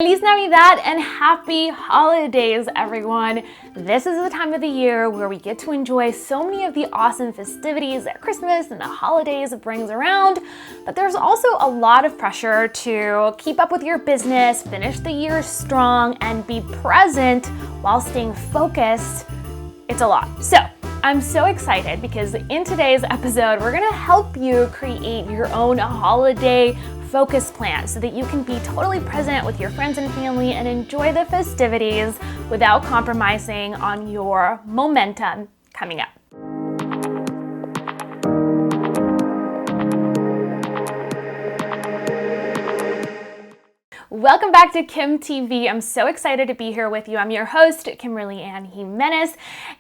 Feliz Navidad and happy holidays, everyone. This is the time of the year where we get to enjoy so many of the awesome festivities that Christmas and the holidays brings around, but there's also a lot of pressure to keep up with your business, finish the year strong, and be present while staying focused. It's a lot. So I'm so excited because in today's episode, we're gonna help you create your own holiday focus plan so that you can be totally present with your friends and family and enjoy the festivities without compromising on your momentum coming up. Welcome back to Kim TV. I'm so excited to be here with you. I'm your host, Kimberly Ann Jimenez,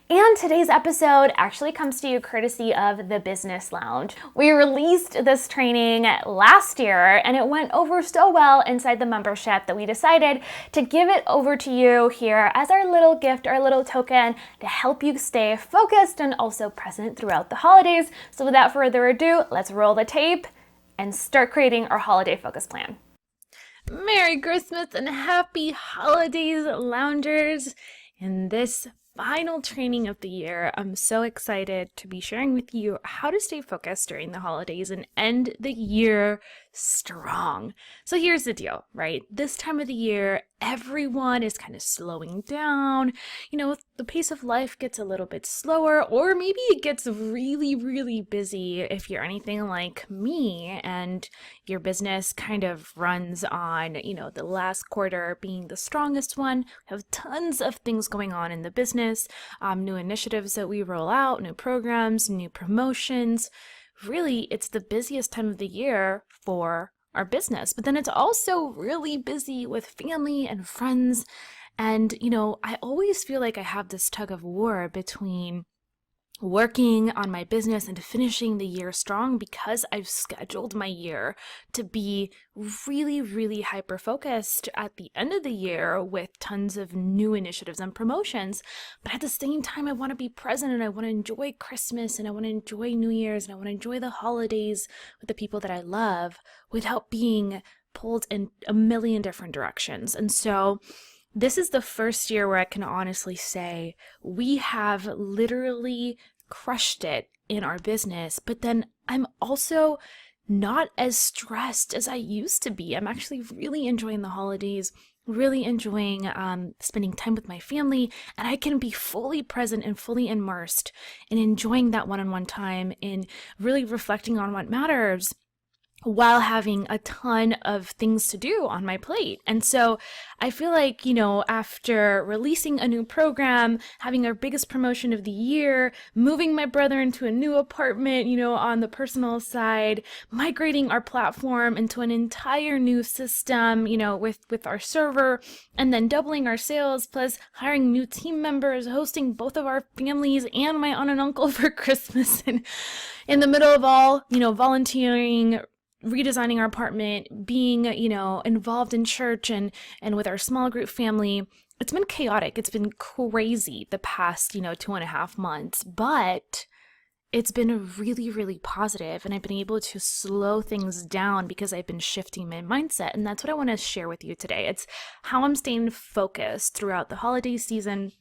and today's episode actually comes to you courtesy of the Business Lounge. We released this training last year, and it went over so well inside the membership that we decided to give it over to you here as our little gift, our little token to help you stay focused and also present throughout the holidays. So without further ado, let's roll the tape and start creating our holiday focus plan. Merry Christmas and happy holidays, loungers. In this final training of the year, I'm so excited to be sharing with you how to stay focused during the holidays and end the year strong. So here's the deal, right? This time of the year, everyone is kind of slowing down. You know, the pace of life gets a little bit slower, or maybe it gets really, really busy if you're anything like me and your business kind of runs on, the last quarter being the strongest one. We have tons of things going on in the business, new initiatives that we roll out, new programs, new promotions. Really, it's the busiest time of the year for our business, but then it's also really busy with family and friends. And, I always feel like I have this tug of war between working on my business and finishing the year strong because I've scheduled my year to be really, really hyper-focused at the end of the year with tons of new initiatives and promotions. But at the same time, I want to be present and I want to enjoy Christmas and I want to enjoy New Year's and I want to enjoy the holidays with the people that I love without being pulled in a million different directions. And so this is the first year where I can honestly say we have literally crushed it in our business, but then I'm also not as stressed as I used to be. I'm actually really enjoying the holidays, really enjoying spending time with my family, and I can be fully present and fully immersed in enjoying that one-on-one time and really reflecting on what matters while having a ton of things to do on my plate. And so I feel like, after releasing a new program, having our biggest promotion of the year, moving my brother into a new apartment, on the personal side, migrating our platform into an entire new system, with our server, and then doubling our sales, plus hiring new team members, hosting both of our families and my aunt and uncle for Christmas, and in the middle of all, volunteering, redesigning our apartment, being, involved in church and with our small group family. It's been chaotic. It's been crazy the past, 2.5 months, but it's been really, really positive, and I've been able to slow things down because I've been shifting my mindset, and that's what I want to share with you today. It's how I'm staying focused throughout the holiday season.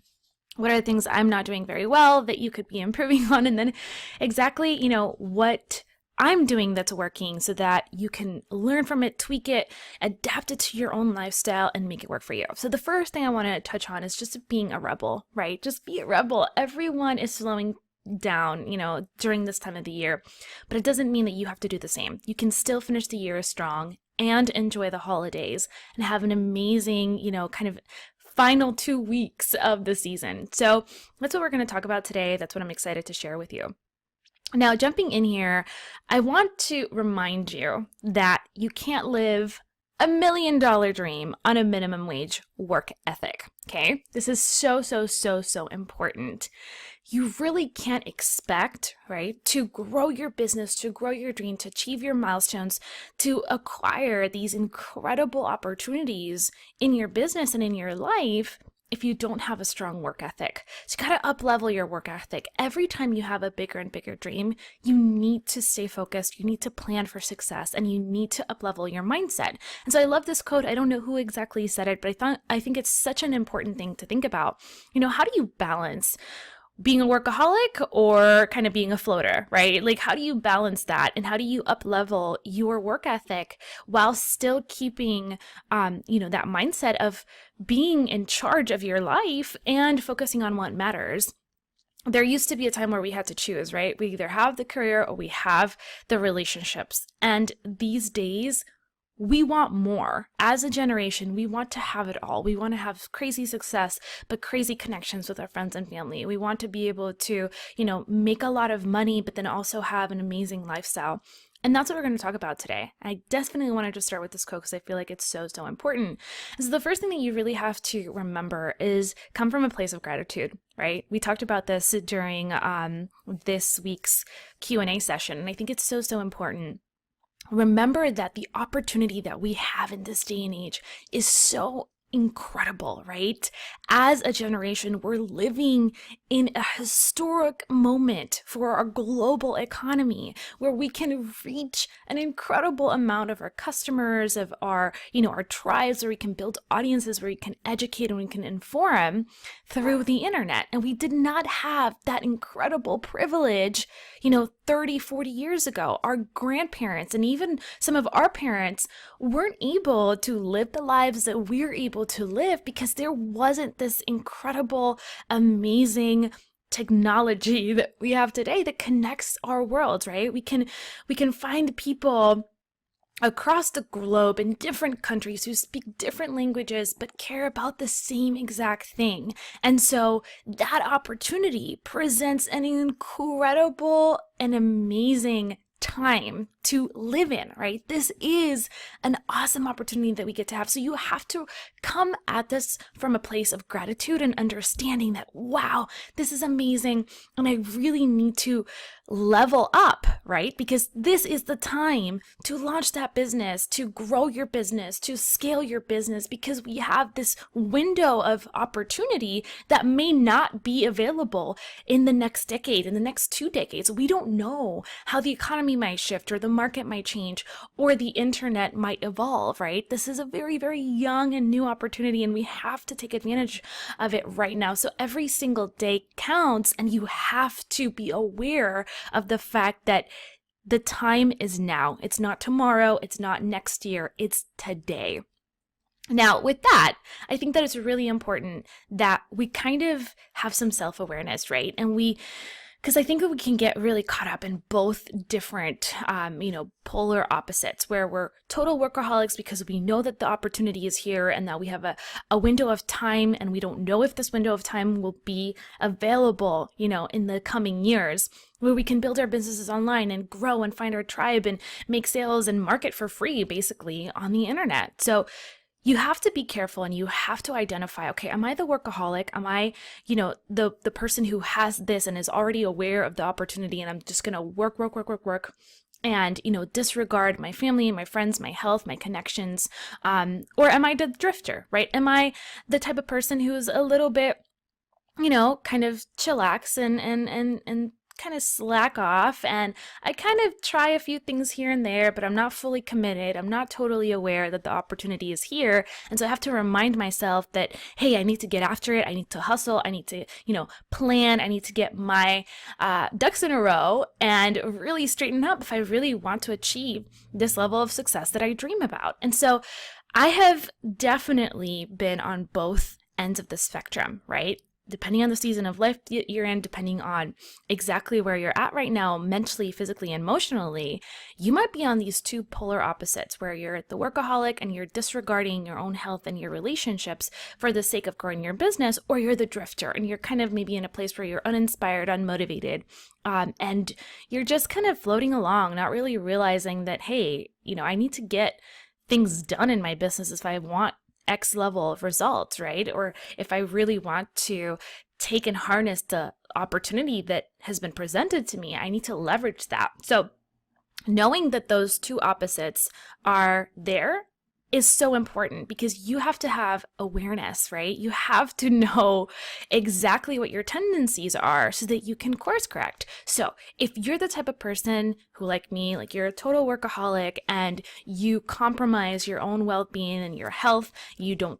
What are the things I'm not doing very well that you could be improving on, and then exactly, what I'm doing that's working so that you can learn from it, tweak it, adapt it to your own lifestyle, and make it work for you. So the first thing I want to touch on is just being a rebel, right? Just be a rebel. Everyone is slowing down, during this time of the year, but it doesn't mean that you have to do the same. You can still finish the year strong and enjoy the holidays and have an amazing, kind of final 2 weeks of the season. So that's what we're going to talk about today. That's what I'm excited to share with you. Now, jumping in here, I want to remind you that you can't live $1 million dream on a minimum wage work ethic, okay? This is so, so, so, so important. You really can't expect, right, to grow your business, to grow your dream, to achieve your milestones, to acquire these incredible opportunities in your business and in your life if you don't have a strong work ethic. So you got to up level your work ethic. Every time you have a bigger and bigger dream, you need to stay focused. You need to plan for success, and you need to up level your mindset. And so I love this quote. I don't know who exactly said it, but I think it's such an important thing to think about. How do you balance being a workaholic or kind of being a floater, right? Like, how do you balance that? And how do you up level your work ethic while still keeping, that mindset of being in charge of your life and focusing on what matters? There used to be a time where we had to choose, right? We either have the career or we have the relationships. And these days, we want more. As a generation, we want to have it all. We want to have crazy success, but crazy connections with our friends and family. We want to be able to, make a lot of money, but then also have an amazing lifestyle. And that's what we're going to talk about today. I definitely wanted to start with this quote because I feel like it's so, so important. So the first thing that you really have to remember is come from a place of gratitude, right? We talked about this during this week's Q&A session, and I think it's so, so important. Remember that the opportunity that we have in this day and age is so incredible, right? As a generation, we're living in a historic moment for our global economy where we can reach an incredible amount of our customers, of our, our tribes, where we can build audiences, where we can educate and we can inform through the internet. And we did not have that incredible privilege, 30, 40 years ago. Our grandparents and even some of our parents weren't able to live the lives that we're able to live because there wasn't this incredible, amazing technology that we have today that connects our worlds, right? We can find people across the globe in different countries who speak different languages but care about the same exact thing. And so that opportunity presents an incredible and amazing time to live in, right? This is an awesome opportunity that we get to have. So you have to come at this from a place of gratitude and understanding that, wow, this is amazing. And I really need to level up, right? Because this is the time to launch that business, to grow your business, to scale your business, because we have this window of opportunity that may not be available in the next decade, in the next 2 decades. We don't know how the economy might shift or the market might change or the internet might evolve, right? This is a very, very young and new opportunity, and we have to take advantage of it right now. So every single day counts, and you have to be aware of the fact that the time is now. It's not tomorrow. It's not next year. It's today. Now, with that, I think that it's really important that we kind of have some self-awareness, right? And because I think we can get really caught up in both different, polar opposites, where we're total workaholics because we know that the opportunity is here and that we have a window of time, and we don't know if this window of time will be available, in the coming years, where we can build our businesses online and grow and find our tribe and make sales and market for free, basically, on the internet. So you have to be careful, and you have to identify, okay, am I the workaholic? Am I, the person who has this and is already aware of the opportunity, and I'm just going to work, and, disregard my family, my friends, my health, my connections? Or am I the drifter, right? Am I the type of person who's a little bit, kind of chillax and kind of slack off, and I kind of try a few things here and there, but I'm not fully committed. I'm not totally aware that the opportunity is here. And so I have to remind myself that, hey, I need to get after it. I need to hustle. I need to, plan. I need to get my ducks in a row and really straighten up if I really want to achieve this level of success that I dream about. And so I have definitely been on both ends of the spectrum, right? Depending on the season of life you're in, depending on exactly where you're at right now, mentally, physically, emotionally, you might be on these two polar opposites, where you're the workaholic and you're disregarding your own health and your relationships for the sake of growing your business, or you're the drifter and you're kind of maybe in a place where you're uninspired, unmotivated, and you're just kind of floating along, not really realizing that, hey, I need to get things done in my business if I want X level of results, right? Or if I really want to take and harness the opportunity that has been presented to me, I need to leverage that. So knowing that those two opposites are there is so important because you have to have awareness, right? You have to know exactly what your tendencies are so that you can course correct. So if you're the type of person who, like me, like you're a total workaholic and you compromise your own well-being and your health, you don't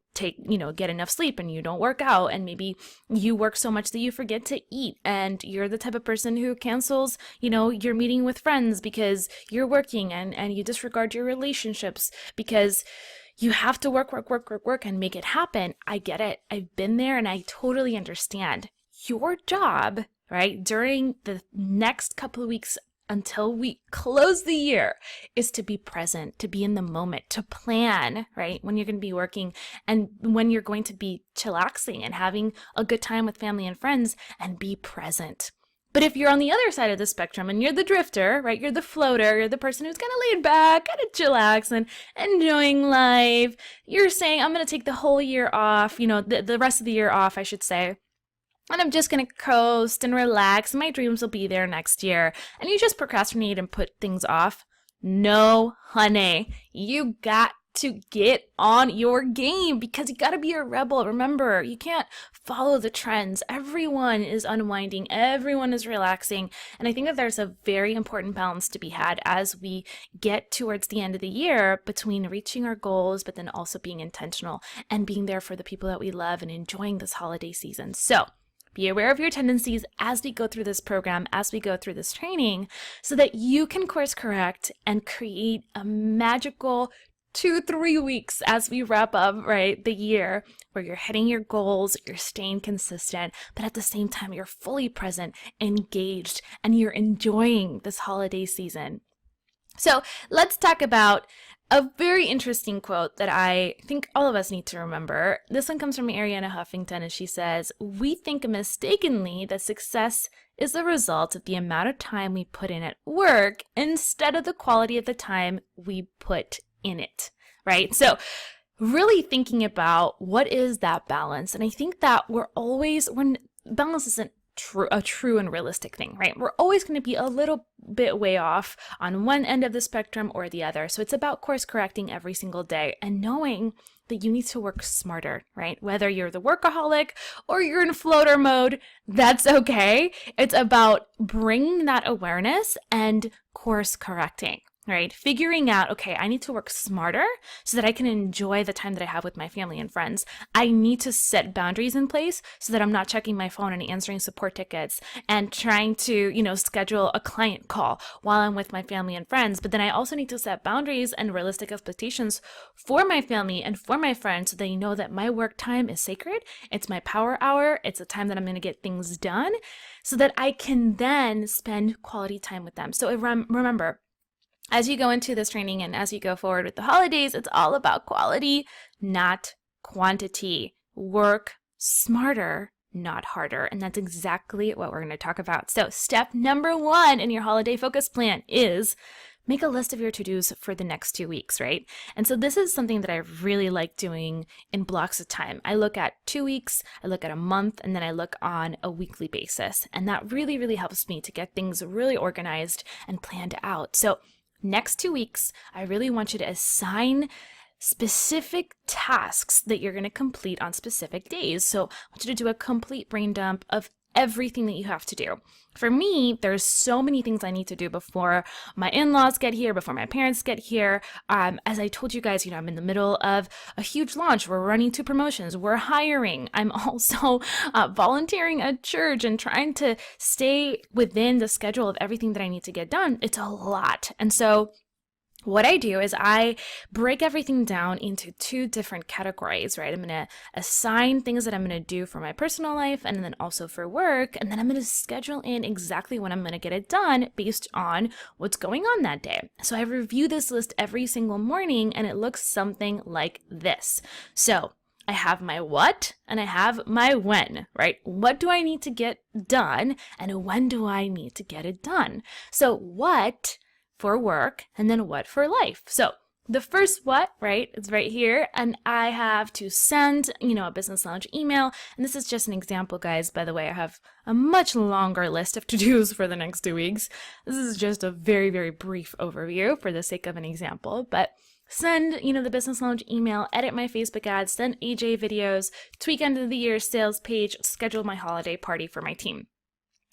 get enough sleep and you don't work out, and maybe you work so much that you forget to eat, and you're the type of person who cancels, your meeting with friends because you're working, and you disregard your relationships because you have to work and make it happen. I get it. I've been there and I totally understand. Your job, right, during the next couple of weeks until we close the year is to be present, to be in the moment, to plan, right, when you're going to be working and when you're going to be chillaxing and having a good time with family and friends, and be present. But if you're on the other side of the spectrum and you're the drifter, right, you're the floater, you're the person who's kind of laid back, kind of chillax and enjoying life, you're saying, I'm going to take the whole year off, the rest of the year off, I should say, and I'm just going to coast and relax. My dreams will be there next year. And you just procrastinate and put things off. No, honey, you got to get on your game because you got to be a rebel. Remember, you can't follow the trends. Everyone is unwinding. Everyone is relaxing. And I think that there's a very important balance to be had as we get towards the end of the year between reaching our goals, but then also being intentional and being there for the people that we love and enjoying this holiday season. So be aware of your tendencies as we go through this program, as we go through this training, so that you can course correct and create a magical 2-3 weeks as we wrap up, right, the year where you're hitting your goals, you're staying consistent, but at the same time, you're fully present, engaged, and you're enjoying this holiday season. So let's talk about a very interesting quote that I think all of us need to remember. This one comes from Arianna Huffington, and she says, "We think mistakenly that success is the result of the amount of time we put in at work instead of the quality of the time we put in it," right? So really thinking about what is that balance. And I think that balance isn't a true and realistic thing, right? We're always going to be a little bit way off on one end of the spectrum or the other. So it's about course correcting every single day and knowing that you need to work smarter, right? Whether you're the workaholic or you're in floater mode, that's okay. It's about bringing that awareness and course correcting, right? Figuring out, okay, I need to work smarter so that I can enjoy the time that I have with my family and friends. I need to set boundaries in place so that I'm not checking my phone and answering support tickets and trying to, schedule a client call while I'm with my family and friends. But then I also need to set boundaries and realistic expectations for my family and for my friends so they know that my work time is sacred. It's my power hour. It's a time that I'm going to get things done so that I can then spend quality time with them. So remember, as you go into this training and as you go forward with the holidays, it's all about quality, not quantity. Work smarter, not harder. And that's exactly what we're going to talk about. So step number 1 in your holiday focus plan is make a list of your to-dos for the next 2 weeks, right? And so this is something that I really like doing in blocks of time. I look at 2 weeks, I look at a month, and then I look on a weekly basis. And that really, really helps me to get things really organized and planned out. So next 2 weeks, I really want you to assign specific tasks that you're going to complete on specific days. So I want you to do a complete brain dump of everything that you have to do. For me, there's so many things I need to do before my in-laws get here, before my parents get here. As I told you guys, I'm in the middle of a huge launch. We're running 2 promotions. We're hiring. I'm also volunteering at church and trying to stay within the schedule of everything that I need to get done. It's a lot. And so what I do is I break everything down into 2 different categories, right? I'm going to assign things that I'm going to do for my personal life and then also for work. And then I'm going to schedule in exactly when I'm going to get it done based on what's going on that day. So I review this list every single morning and it looks something like this. So I have my what and I have my when, right? What do I need to get done and when do I need to get it done? So what for work and then what for life. So the first what, right, it's right here, and I have to send, a business lounge email. And this is just an example, guys. By the way, I have a much longer list of to-dos for the next 2 weeks. This is just a very, very brief overview for the sake of an example. But send, the Business Lounge email, edit my Facebook ads, send AJ videos, tweak end of the year sales page, schedule my holiday party for my team.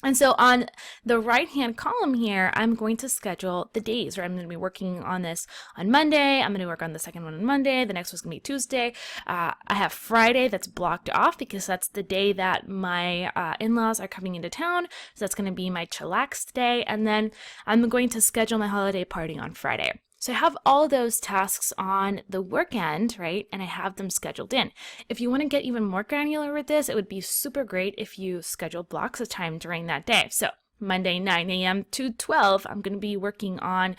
And so on the right-hand column here, I'm going to schedule the days, right? I'm going to be working on this on Monday. I'm going to work on the second one on Monday. The next one's going to be Tuesday. I have Friday that's blocked off because that's the day that my in-laws are coming into town. So that's going to be my chillax day. And then I'm going to schedule my holiday party on Friday. So I have all those tasks on the work end, right? And I have them scheduled in. If you want to get even more granular with this, it would be super great if you schedule blocks of time during that day. So Monday, 9 a.m. to 12, I'm going to be working on,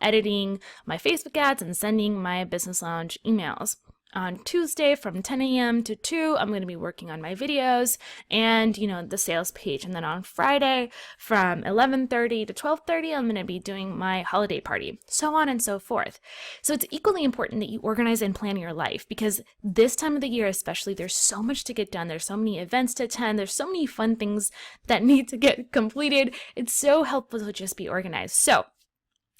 editing my Facebook ads and sending my Business Lounge emails. On Tuesday from 10 a.m. to 2, I'm going to be working on my videos and, the sales page. And then on Friday from 11:30 to 12:30, I'm going to be doing my holiday party, so on and so forth. So it's equally important that you organize and plan your life because this time of the year, especially, there's so much to get done. There's so many events to attend. There's so many fun things that need to get completed. It's so helpful to just be organized. So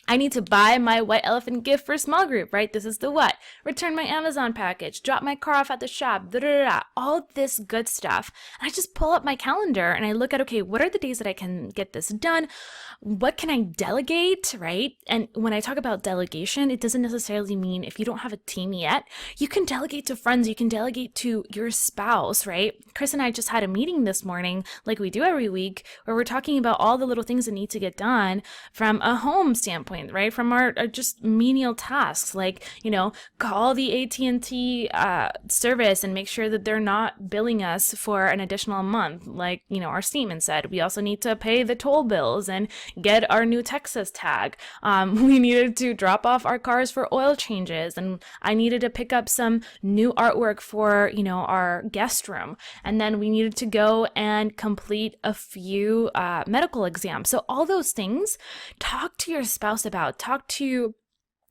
I need to buy my white elephant gift for small group, right? This is the what? Return my Amazon package, drop my car off at the shop, all this good stuff. And I just pull up my calendar and I look at, okay, what are the days that I can get this done? What can I delegate, right? And when I talk about delegation, it doesn't necessarily mean if you don't have a team yet, you can delegate to friends, you can delegate to your spouse, right? Chris and I just had a meeting this morning, like we do every week, where we're talking about all the little things that need to get done from a home standpoint. Right? From our just menial tasks, like, call the AT&T service and make sure that they're not billing us for an additional month. Like, our statement said, we also need to pay the toll bills and get our new Texas tag. We needed to drop off our cars for oil changes, and I needed to pick up some new artwork for, our guest room. And then we needed to go and complete a few medical exams. So all those things, talk to your spouse about, talk to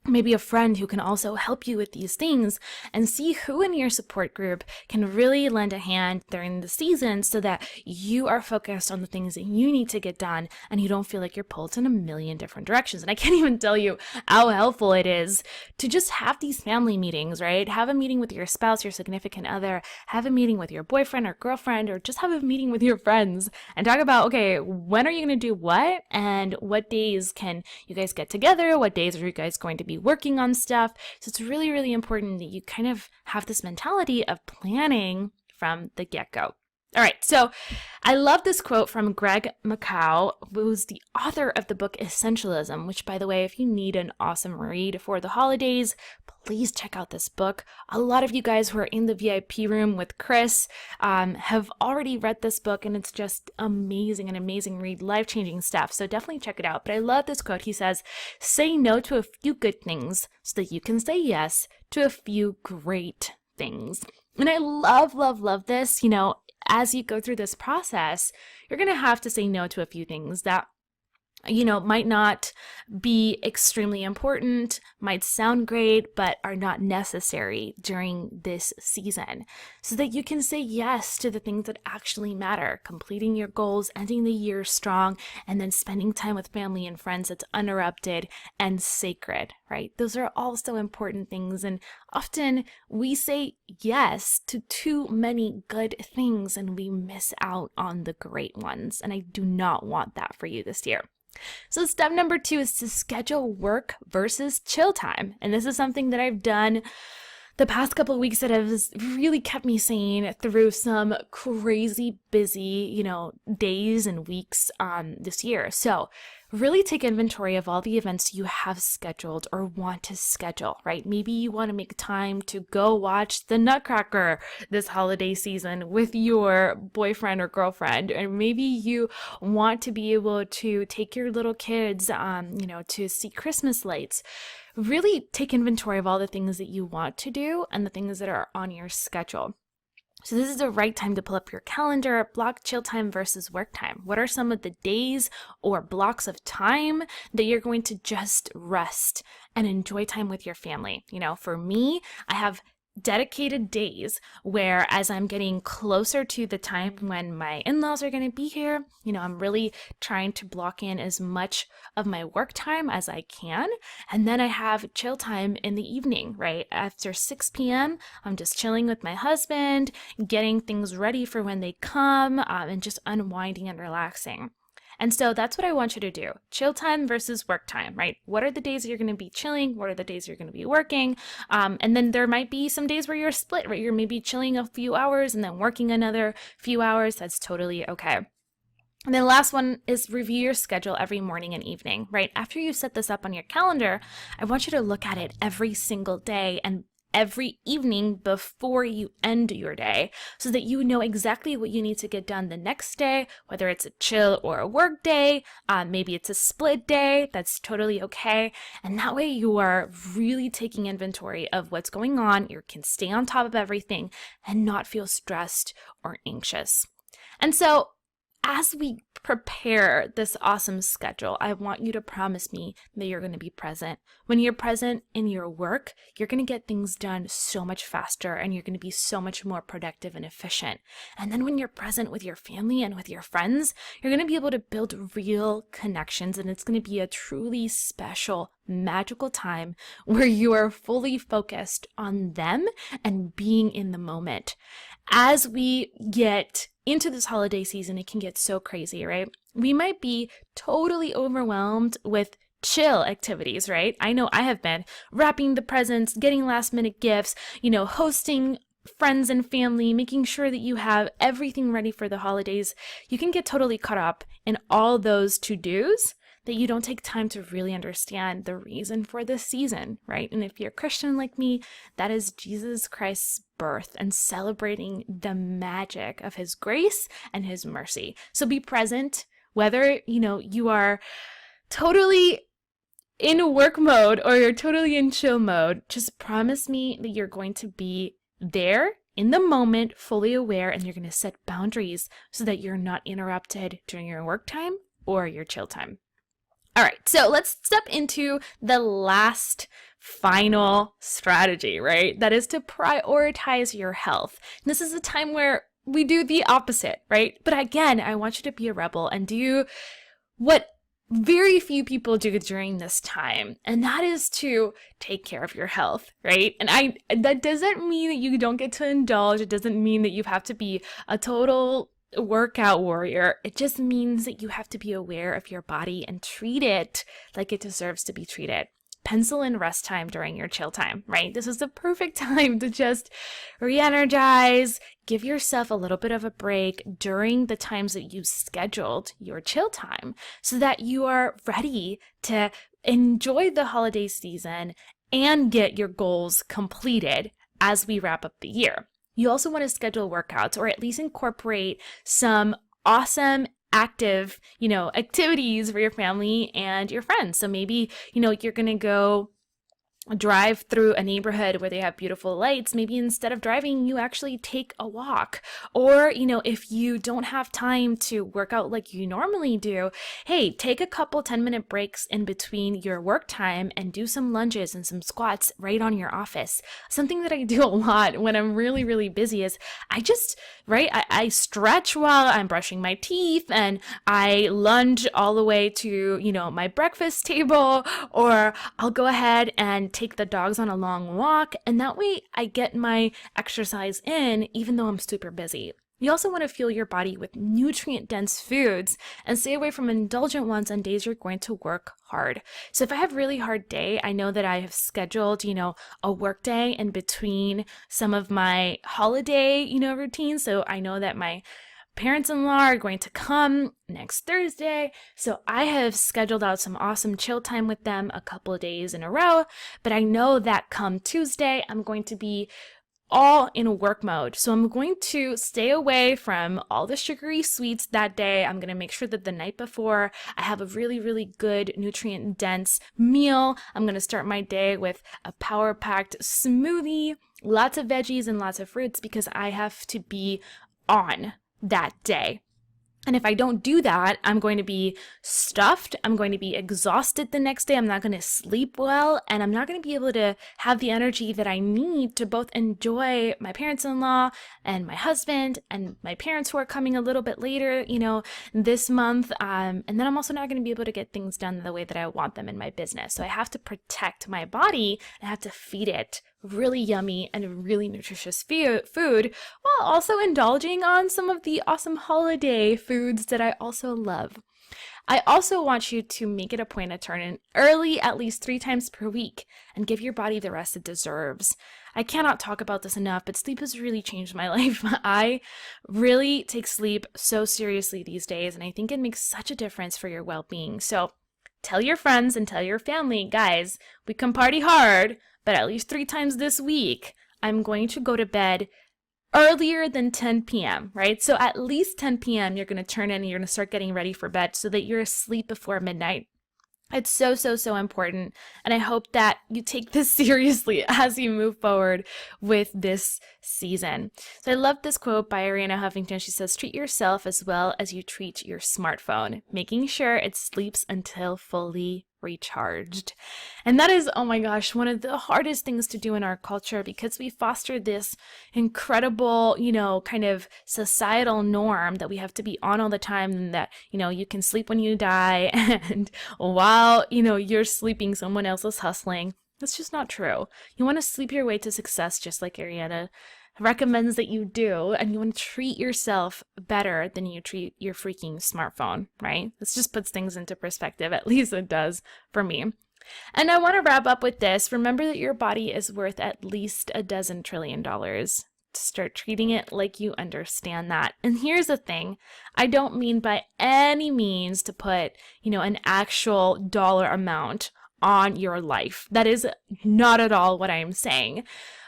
maybe a friend who can also help you with these things, and see who in your support group can really lend a hand during the season so that you are focused on the things that you need to get done and you don't feel like you're pulled in a million different directions. And I can't even tell you how helpful it is to just have these family meetings, right? Have a meeting with your spouse, your significant other, have a meeting with your boyfriend or girlfriend, or just have a meeting with your friends and talk about, okay, when are you going to do what, and what days can you guys get together? What days are you guys going to be working on stuff? So it's really, really important that you kind of have this mentality of planning from the get-go. All right, so I love this quote from Greg McCow, who's the author of the book Essentialism, which, by the way, if you need an awesome read for the holidays, please check out this book. A lot of you guys who are in the VIP room with Chris have already read this book, and it's just amazing, an amazing read, life-changing stuff. So definitely check it out. But I love this quote. He says, "Say no to a few good things so that you can say yes to a few great things." And I love, love, love this. As you go through this process, you're going to have to say no to a few things that, might not be extremely important, might sound great, but are not necessary during this season, so that you can say yes to the things that actually matter, completing your goals, ending the year strong, and then spending time with family and friends that's uninterrupted and sacred, right? Those are also important things. And often we say yes to too many good things and we miss out on the great ones. And I do not want that for you this year. So step number 2 is to schedule work versus chill time. And this is something that I've done the past couple of weeks that has really kept me sane through some crazy busy, days and weeks this year. So really take inventory of all the events you have scheduled or want to schedule, right? Maybe you want to make time to go watch the Nutcracker this holiday season with your boyfriend or girlfriend, or maybe you want to be able to take your little kids, to see Christmas lights. Really take inventory of all the things that you want to do and the things that are on your schedule. So this is the right time to pull up your calendar, block chill time versus work time. What are some of the days or blocks of time that you're going to just rest and enjoy time with your family? For me, I have dedicated days where, as I'm getting closer to the time when my in-laws are going to be here, I'm really trying to block in as much of my work time as I can. And then I have chill time in the evening, right? After 6 p.m., I'm just chilling with my husband, getting things ready for when they come, and just unwinding and relaxing. And so that's what I want you to do. Chill time versus work time, right? What are the days that you're going to be chilling? What are the days you're going to be working? And then there might be some days where you're split, right? You're maybe chilling a few hours and then working another few hours. That's totally okay. And then the last one is review your schedule every morning and evening, right? After you set this up on your calendar, I want you to look at it every single day and every evening before you end your day, so that you know exactly what you need to get done the next day, whether it's a chill or a work day, maybe it's a split day, that's totally okay. And that way you are really taking inventory of what's going on. You can stay on top of everything and not feel stressed or anxious. And so as we prepare this awesome schedule, I want you to promise me that you're going to be present. When you're present in your work, you're going to get things done so much faster and you're going to be so much more productive and efficient. And then when you're present with your family and with your friends, you're going to be able to build real connections, and it's going to be a truly special, magical time where you are fully focused on them and being in the moment. As we get into this holiday season, it can get so crazy, right? We might be totally overwhelmed with chill activities, right? I know I have been wrapping the presents, getting last minute gifts, hosting friends and family, making sure that you have everything ready for the holidays. You can get totally caught up in all those to-dos that you don't take time to really understand the reason for this season, right? And if you're a Christian like me, that is Jesus Christ's birth and celebrating the magic of his grace and his mercy. So be present, whether, you are totally in work mode or you're totally in chill mode. Just promise me that you're going to be there in the moment, fully aware, and you're going to set boundaries so that you're not interrupted during your work time or your chill time. All right, so let's step into the last final strategy, right? That is to prioritize your health. And this is a time where we do the opposite, right? But again, I want you to be a rebel and do what very few people do during this time, and that is to take care of your health, right? And that doesn't mean that you don't get to indulge. It doesn't mean that you have to be a total workout warrior. It just means that you have to be aware of your body and treat it like it deserves to be treated. Pencil in rest time during your chill time, right? This is the perfect time to just re-energize, give yourself a little bit of a break during the times that you scheduled your chill time so that you are ready to enjoy the holiday season and get your goals completed as we wrap up the year. You also want to schedule workouts or at least incorporate some awesome active, activities for your family and your friends. So maybe, you're going to go drive through a neighborhood where they have beautiful lights. Maybe instead of driving, you actually take a walk. Or, if you don't have time to work out like you normally do, hey, take a couple 10-minute breaks in between your work time and do some lunges and some squats right on your office. Something that I do a lot when I'm really, really busy is I stretch while I'm brushing my teeth, and I lunge all the way to, my breakfast table, or I'll go ahead and take the dogs on a long walk, and that way I get my exercise in even though I'm super busy. You also want to fuel your body with nutrient-dense foods and stay away from indulgent ones on days you're going to work hard. So if I have a really hard day, I know that I have scheduled, a work day in between some of my holiday, routines. So I know that my parents-in-law are going to come next Thursday, so I have scheduled out some awesome chill time with them a couple of days in a row, but I know that come Tuesday, I'm going to be all in work mode. So I'm going to stay away from all the sugary sweets that day. I'm going to make sure that the night before I have a really, really good nutrient-dense meal. I'm going to start my day with a power-packed smoothie, lots of veggies and lots of fruits, because I have to be on that day. And if I don't do that, I'm going to be stuffed. I'm going to be exhausted the next day. I'm not going to sleep well. And I'm not going to be able to have the energy that I need to both enjoy my parents-in-law and my husband and my parents who are coming a little bit later, this month. And then I'm also not going to be able to get things done the way that I want them in my business. So I have to protect my body. I have to feed it really yummy and really nutritious food while also indulging on some of the awesome holiday foods that I also love. I also want you to make it a point to turn in early at least 3 times per week and give your body the rest it deserves. I cannot talk about this enough, but sleep has really changed my life. I really take sleep so seriously these days, and I think it makes such a difference for your well-being. So tell your friends and tell your family, guys, we can party hard, but at least 3 times this week, I'm going to go to bed earlier than 10 p.m., right? So at least 10 p.m., you're going to turn in and you're going to start getting ready for bed so that you're asleep before midnight. It's so, so, so important. And I hope that you take this seriously as you move forward with this season. So I love this quote by Arianna Huffington. She says, treat yourself as well as you treat your smartphone, making sure it sleeps until fully recharged. And that is, oh my gosh, one of the hardest things to do in our culture because we foster this incredible, kind of societal norm that we have to be on all the time and that, you can sleep when you die and while, you're sleeping, someone else is hustling. That's just not true. You want to sleep your way to success just like Arianna recommends that you do, and you want to treat yourself better than you treat your freaking smartphone, right? This just puts things into perspective, at least it does for me. And I want to wrap up with this. Remember that your body is worth at least $12 trillion. Start treating it like you understand that. And here's the thing. I don't mean by any means to put, an actual dollar amount on your life. That is not at all what I'm saying.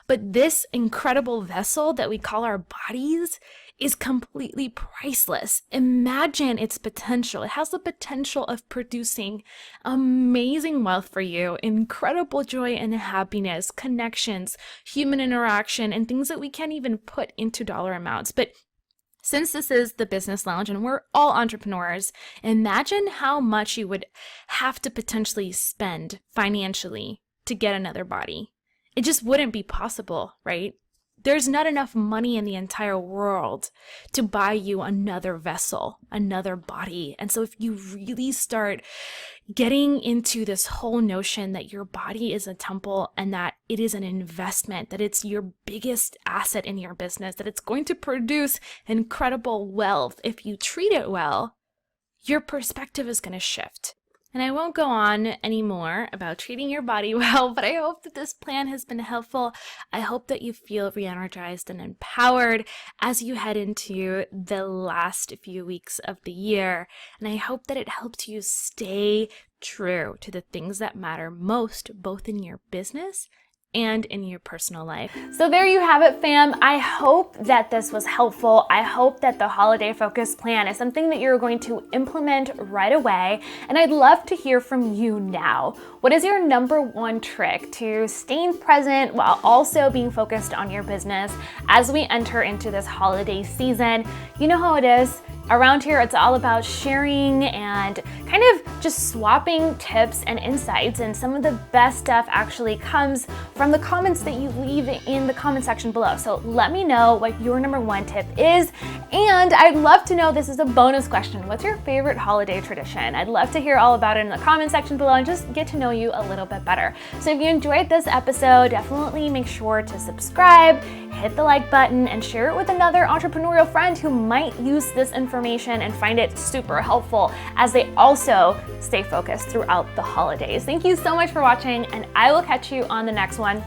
But this incredible vessel that we call our bodies is completely priceless. Imagine its potential. It has the potential of producing amazing wealth for you, incredible joy and happiness, connections, human interaction, and things that we can't even put into dollar amounts. But since this is the Business Lounge and we're all entrepreneurs, imagine how much you would have to potentially spend financially to get another body. It just wouldn't be possible, right? There's not enough money in the entire world to buy you another vessel, another body. And so if you really start getting into this whole notion that your body is a temple and that it is an investment, that it's your biggest asset in your business, that it's going to produce incredible wealth if you treat it well, your perspective is going to shift. And I won't go on anymore about treating your body well, but I hope that this plan has been helpful. I hope that you feel re-energized and empowered as you head into the last few weeks of the year. And I hope that it helps you stay true to the things that matter most, both in your business and in your personal life. So there you have it, fam. I hope that this was helpful. I hope that the holiday focus plan is something that you're going to implement right away. And I'd love to hear from you now. What is your number one trick to staying present while also being focused on your business as we enter into this holiday season? You know how it is. Around here, it's all about sharing and kind of just swapping tips and insights. And some of the best stuff actually comes from the comments that you leave in the comment section below. So let me know what your number one tip is. And I'd love to know, this is a bonus question, what's your favorite holiday tradition? I'd love to hear all about it in the comment section below and just get to know you a little bit better. So if you enjoyed this episode, definitely make sure to subscribe, hit the like button, and share it with another entrepreneurial friend who might use this information and find it super helpful as they also stay focused throughout the holidays. Thank you so much for watching, and I will catch you on the next one.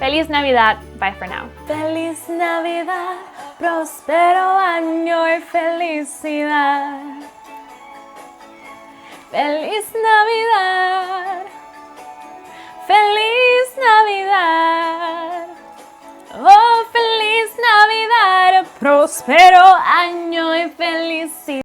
Feliz Navidad. Bye for now. Feliz Navidad, prospero año y felicidad. Feliz Navidad. Feliz Navidad. Oh, feliz Navidad, próspero año y